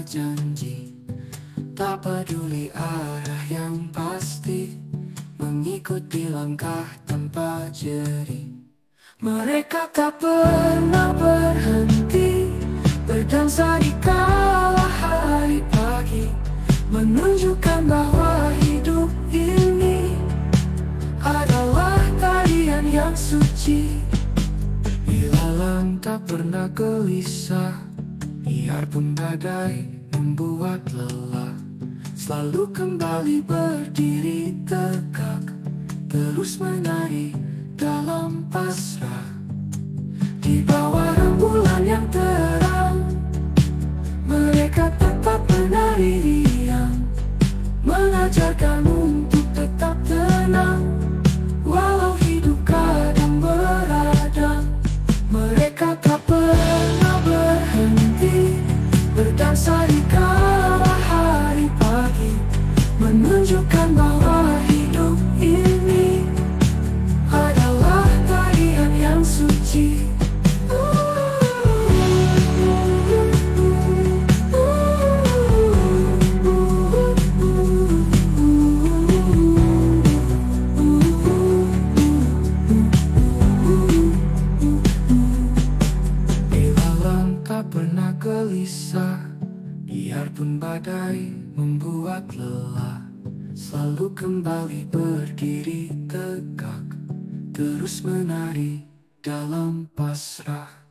janji, tak peduli arah yang pasti, mengikuti langkah tanpa jeri. Mereka tak pernah berhenti, berdansa di kala hari pagi, menunjukkan bahwa hidup ini adalah tarian yang suci. Ilalang tak pernah gelisah, biarpun badai membuat lelah, selalu kembali berdiri tegak, terus menari dalam pasrah. Di bawah rembulan yang terang, mereka tetap menari riang, mengajarkan untuk tetap tenang, walau hidup kadang beradang. Mereka tak pernah berhenti, berdansa di kala hari pagi, menunjukkan bahwa hidup ini adalah tarian yang suci. Tak pernah gelisah, biarpun badai membuat lelah, selalu kembali berdiri tegak, terus menari dalam pasrah.